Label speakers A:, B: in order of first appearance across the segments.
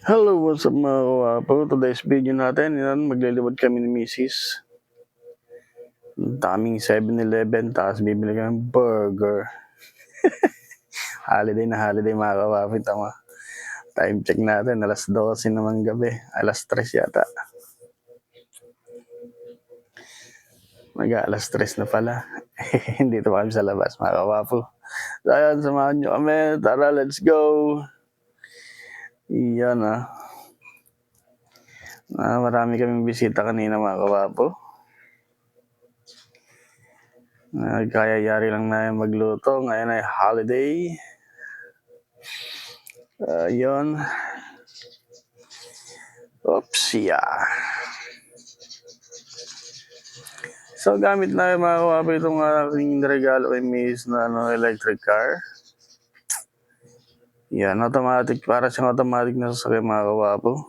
A: Hello, what's up mga kawapo? Today's video natin, yan, maglilibot kami ni Mrs. Ang daming 7-Eleven, tapos bibili kami ng burger. Holiday na holiday mga kawapo. Tama. Time check natin, alas 12 naman gabi. Alas 3 yata. Alas 3 na pala. Hindi pa kami sa labas mga kawapo. So ayan, samahan nyo kami. Tara, let's go! Iyan marami kaming bisita kanina mga kawapo. Nagkayayari lang na magluto. Ngayon ay holiday. Yun. Oops, yeah. So, gamit na mga kawapo itong aking regalo kay Miss na electric car. Yan, automatic. Para siyang automatic na sasakyan mga kawapo.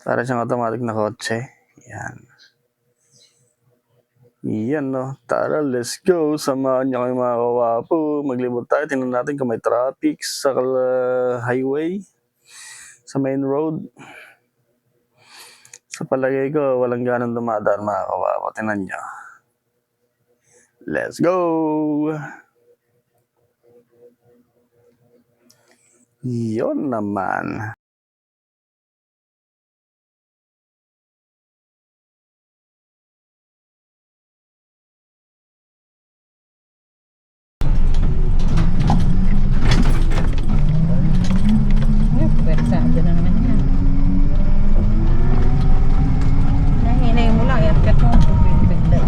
A: Para siyang automatic na kotse. Yan. Yan Tara, let's go. Samahan niyo kayo mga kawapo. Maglibot tayo. Tingnan natin kung may traffic sa highway. Sa main road. Sa palagay ko, walang ganang dumadaan mga kawapo. Tingnan niyo. Let's go! Yun naman.
B: Persado na naman yan. Nahinay mo lang, i-upcut mo. Bigla.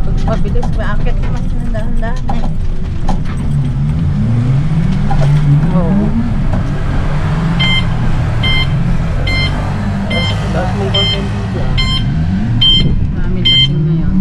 B: Pag mabilis, ma-upcut mo. Mas nandahan-dahan eh. Oo. Tapos may content dito. Marami kasing ngayon.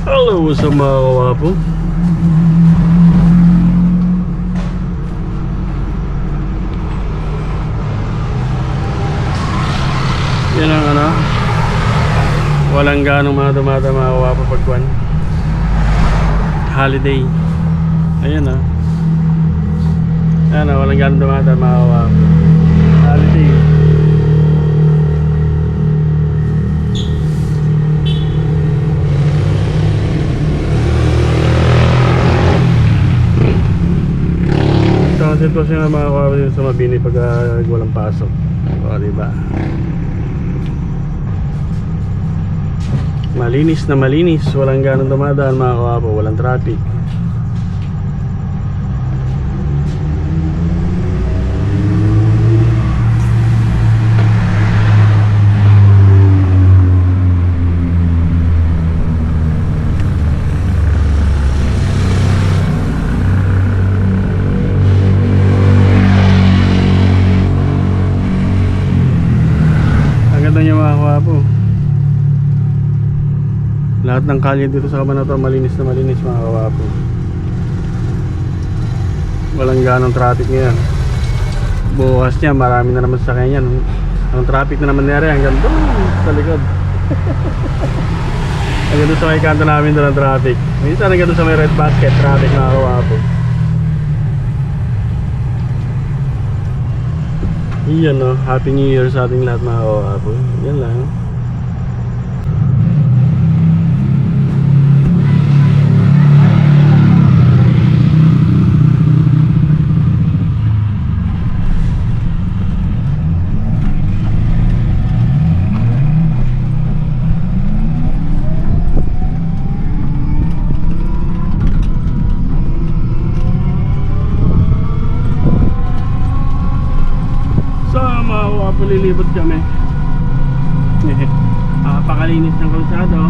A: Hello sa mga kawapo. Yan ang walang ganong mga dumata mga kawapo pagkuhan holiday. Ayan ayan walang ganong dumata mga kawapo holiday. Sitwasyon ng mga kawapo dito sa Mabini pag walang pasok. O, diba? Malinis na malinis. Walang ganong dumadaan mga kawapo. Walang traffic. Lahat ng kalye dito sa Cabanatuan malinis na malinis mga kawapo. Walang ganong traffic ngayon. Bukas niya marami na naman sa kanya. Ang traffic na naman nere hanggang doon sa likod. Hanggang doon sa may kanto namin doon ang traffic. Minsan hanggang doon sa may red basket traffic mga kawapo. Iyan Happy New Year sa ating lahat mga kawapo. Yan lang. po lilibot kami. Pakalinis ng kalsado.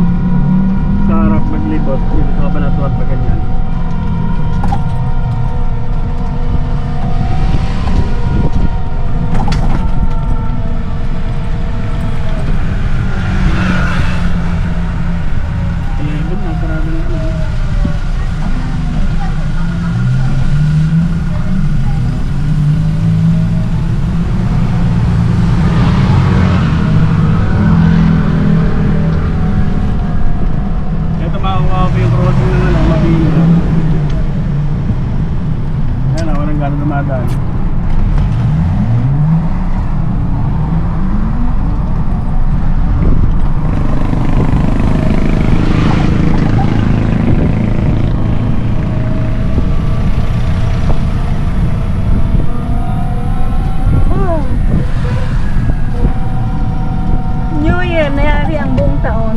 A: Sa harap maglibot. Dito sa Kabanatuan pa ganyan. Lilibot na, sarado na ano. Ito makukuha ko yung crossing ng ano, Mabini. Ayan o, walang gano'n dumadaan.
B: New Year, nangyari ang buong taon.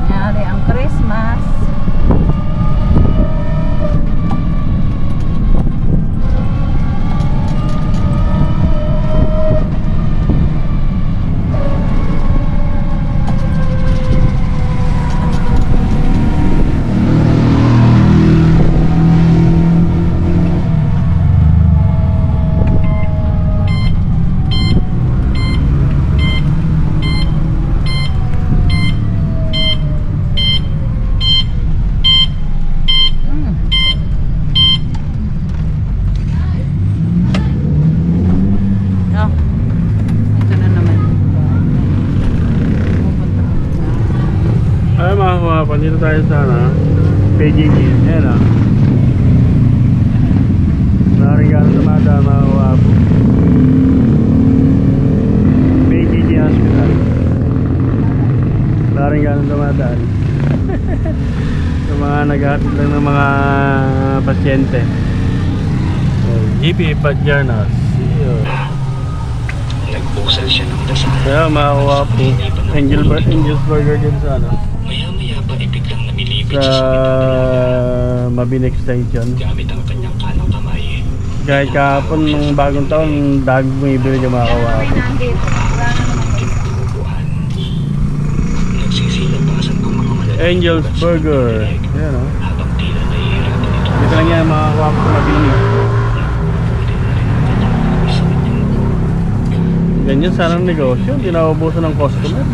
B: Nangyari ang Christmas. Oh, ito na naman. Pupunta ako sa-
A: Ay mga kawapan, dito tayo sa ano, PGG. Ayan o. Maraming gano'n dumadaan mga kawapan. PGG Hospital. Maraming gano'n dumadaan. Sa mga naghahatid lang ng mga pasyente. GP Padjanas.
C: Nagpusal siya ng dasal.
A: Kaya mga kawapan, Angel's Burger din sa ano,
C: Maya-maya pa ibiglang namilipit
A: sa
C: siya sa
A: Mabini Extension.
C: gamit ang kanyang kanang kamay.
A: Kahit kahapon nung bagong taon, dahil bumibili yung mga kawapo.
C: Tubuhan. Nagsisilabasan kong mga malalaking
A: Angel's
C: ugat sa
A: Burger.
C: bibig,
A: Yan o.
C: habang tila nahihirapan ito.
A: Dito lang yan mga kawapo sa Mabini. Ganyan sana ang negosyo, hindi naubusan ng customer.